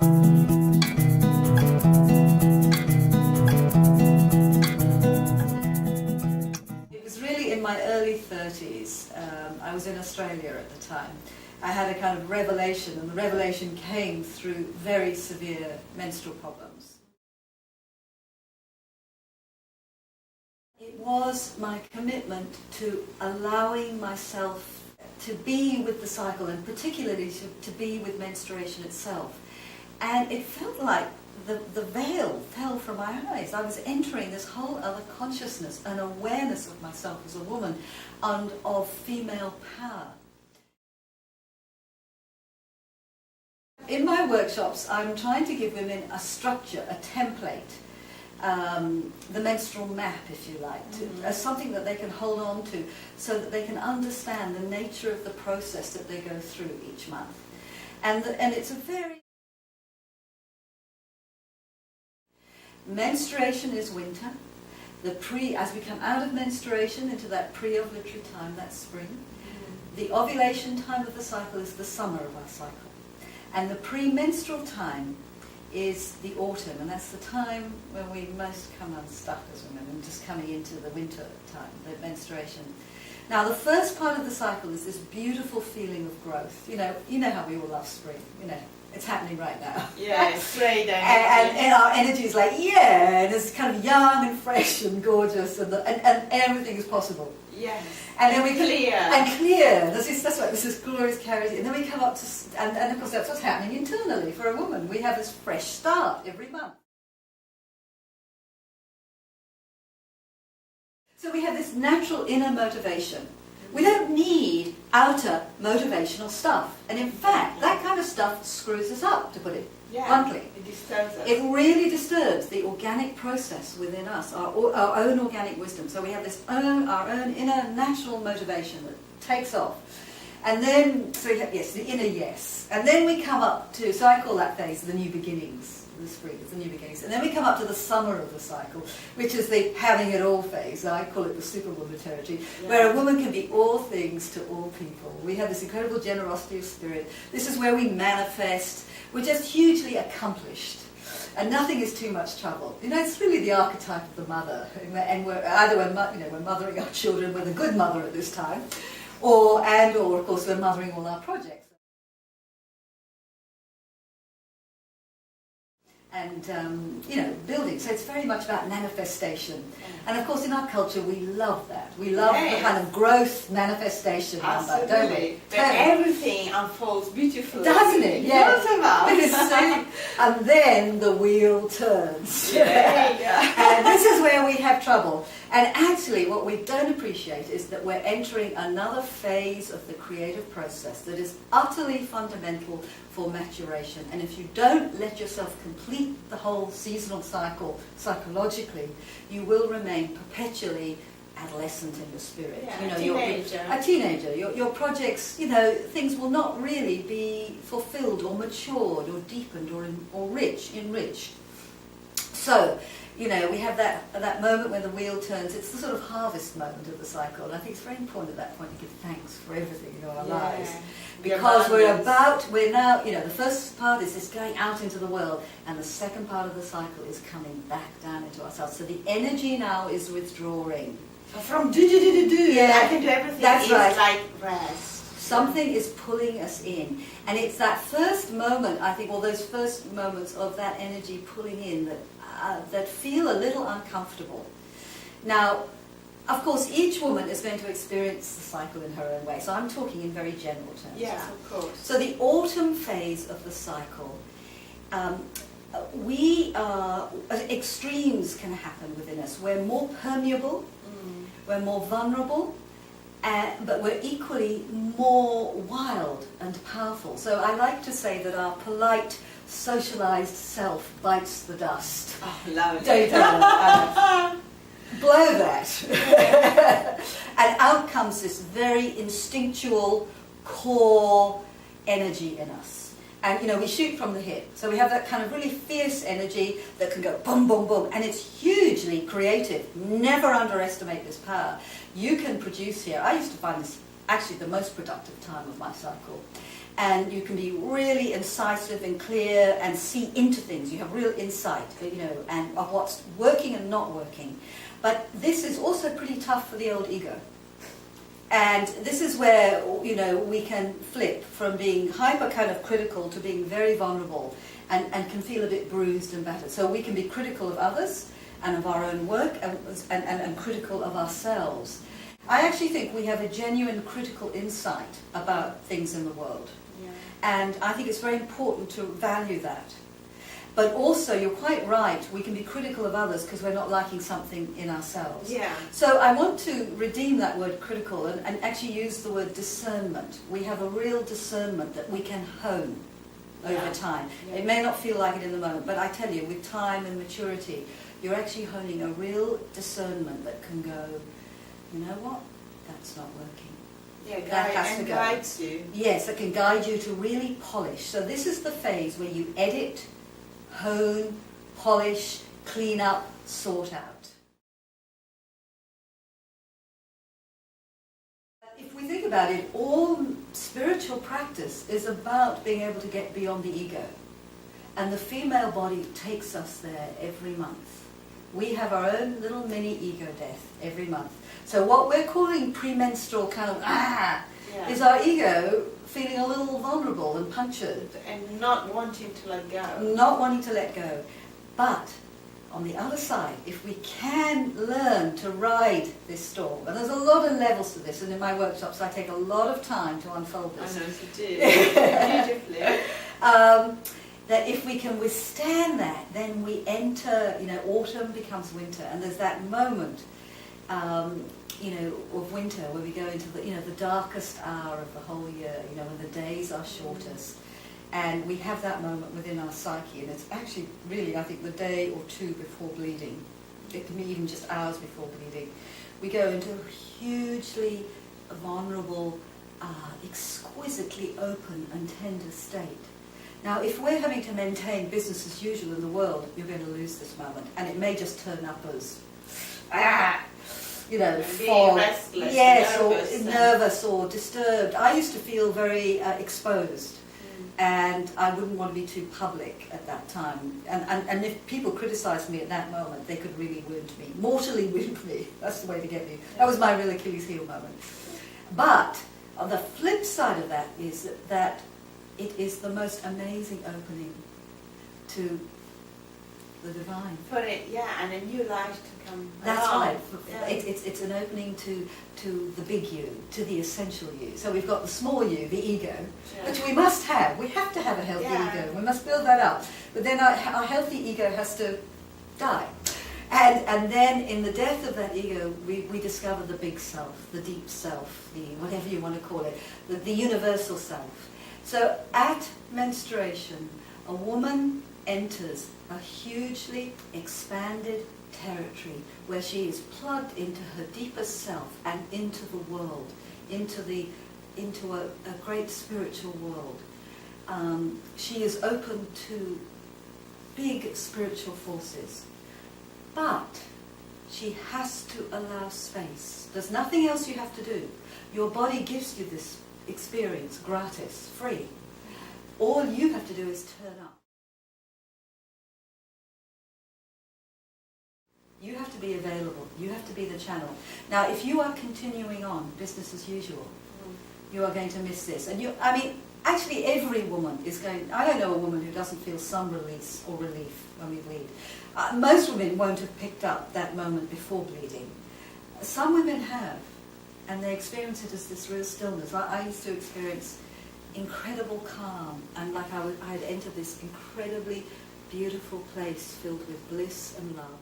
It was really in my early 30s. I was in Australia at the time. I had a kind of revelation, and the revelation came through very severe menstrual problems. It was my commitment to allowing myself to be with the cycle, and particularly to be with menstruation itself. And it felt like the veil fell from my eyes. I was entering this whole other consciousness, an awareness of myself as a woman and of female power. In my workshops, I'm trying to give women a structure, a template, the menstrual map, if you like, as something that they can hold on to so that they can understand the nature of the process that they go through each month. And it's a very... Menstruation is winter. As we come out of menstruation into that pre-ovulatory time, that's spring. The ovulation time of the cycle is the summer of our cycle. And the premenstrual time is the autumn, and that's the time when we most come unstuck as women, and just coming into the winter time, the menstruation. Now, the first part of the cycle is this beautiful feeling of growth. You know how we all love spring. It's happening right now. Yeah, it's great. And our energy is like, yeah, and it's kind of young and fresh and gorgeous, and everything is possible. Yes. And then we clear. And clear. That's right. This is glorious clarity. And then we come up to, and of course that's what's happening internally for a woman. We have this fresh start every month. So we have this natural inner motivation. We don't need outer motivational stuff. And in fact, that kind of stuff screws us up, to put it bluntly. It disturbs us. It really disturbs the organic process within us, our own organic wisdom. So we have our own inner natural motivation that takes off. And then, so we have, yes, the inner yes. And then we come up to, so I call that phase the new beginnings. The spring is the new beginnings. And then we come up to the summer of the cycle, which is the having it all phase. I call it the superwoman territory, where a woman can be all things to all people. We have this incredible generosity of spirit. This is where we manifest. We're just hugely accomplished. And nothing is too much trouble. It's really the archetype of the mother. And we're mothering our children, we're the good mother at this time. Or of course, we're mothering all our projects. And, building. So it's very much about manifestation. And of course, in our culture, we love that. We love the kind of growth manifestation number, don't we? But everything unfolds beautifully. Doesn't it? Yeah. It is so, and then the wheel turns. Yeah. And this is where we have trouble. And actually, what we don't appreciate is that we're entering another phase of the creative process that is utterly fundamental for maturation. And if you don't let yourself complete the whole seasonal cycle psychologically, you will remain perpetually adolescent in your spirit. A teenager. A teenager. Your projects, things will not really be fulfilled or matured or deepened or enriched. So, we have that moment when the wheel turns. It's the sort of harvest moment of the cycle. And I think it's very important at that point to give thanks for everything in our lives. Because we're now, the first part is this going out into the world, and the second part of the cycle is coming back down into ourselves. So the energy now is withdrawing. From do-do-do-do-do, I can do everything. That's right. It's like rest. Something is pulling us in. And it's that first moment, I think, or those first moments of that energy pulling in that feel a little uncomfortable. Now, of course, each woman is going to experience the cycle in her own way. So I'm talking in very general terms. Yes, of course. So the autumn phase of the cycle, extremes can happen within us. We're more permeable, we're more vulnerable, but we're equally more wild and powerful. So I like to say that our polite, socialized self bites the dust. Oh, love it. Don't you? Blow that. And out comes this very instinctual core energy in us. And we shoot from the hip. So we have that kind of really fierce energy that can go boom, boom, boom. And it's hugely creative. Never underestimate this power. You can produce here. I used to find this actually the most productive time of my cycle. and you can be really incisive and clear and see into things. You have real insight, and of what's working and not working. But this is also pretty tough for the old ego. And this is where, we can flip from being hyper kind of critical to being very vulnerable and can feel a bit bruised and battered. So we can be critical of others and of our own work and critical of ourselves. I actually think we have a genuine critical insight about things in the world. Yeah. And I think it's very important to value that. But also, you're quite right, we can be critical of others because we're not liking something in ourselves. Yeah. So I want to redeem that word critical and actually use the word discernment. We have a real discernment that we can hone over time. Yeah. It may not feel like it in the moment, but I tell you, with time and maturity, you're actually honing a real discernment that can go, you know what, that's not working. Yeah, That has to go. guides you. Yes, that can guide you to really polish. So this is the phase where you edit, hone, polish, clean up, sort out. If we think about it, all spiritual practice is about being able to get beyond the ego. And the female body takes us there every month. We have our own little mini ego death every month. So what we're calling premenstrual kind of is our ego feeling a little vulnerable and punctured. And not wanting to let go. Not wanting to let go. But on the other side, if we can learn to ride this storm, and there's a lot of levels to this, and in my workshops I take a lot of time to unfold this. I know you do. Beautifully. That if we can withstand that, then we enter, autumn becomes winter, and there's that moment, of winter where we go into the darkest hour of the whole year, when the days are shortest. And we have that moment within our psyche, and it's actually really, I think, the day or two before bleeding. It can be even just hours before bleeding. We go into a hugely vulnerable, exquisitely open and tender state. Now, if we're having to maintain business as usual in the world, you're going to lose this moment, and it may just turn up as, being restless, yes, nervous, or nervous or disturbed. I used to feel very exposed, and I wouldn't want to be too public at that time. And if people criticised me at that moment, they could really wound me, mortally wound me. That's the way to get me. That was my real Achilles heel moment. But on the flip side of that is that it is the most amazing opening to the divine. And a new life to come. That's along. right. Yeah. It's an opening to the big you, to the essential you. So we've got the small you, the ego, which we must have. We have to have a healthy ego. We must build that up. But then our healthy ego has to die. And then in the death of that ego, we discover the big self, the deep self, the whatever you want to call it, the universal self. So at menstruation, a woman enters a hugely expanded territory where she is plugged into her deepest self and into the world, into a great spiritual world. She is open to big spiritual forces, but she has to allow space. There's nothing else you have to do. Your body gives you this experience gratis, free. All you have to do is turn up. You have to be available. You have to be the channel. Now, if you are continuing on business as usual, you are going to miss this. And actually every woman is going... I don't know a woman who doesn't feel some release or relief when we bleed. Most women won't have picked up that moment before bleeding. Some women have, and they experience it as this real stillness. I used to experience incredible calm, and like I had entered this incredibly beautiful place filled with bliss and love.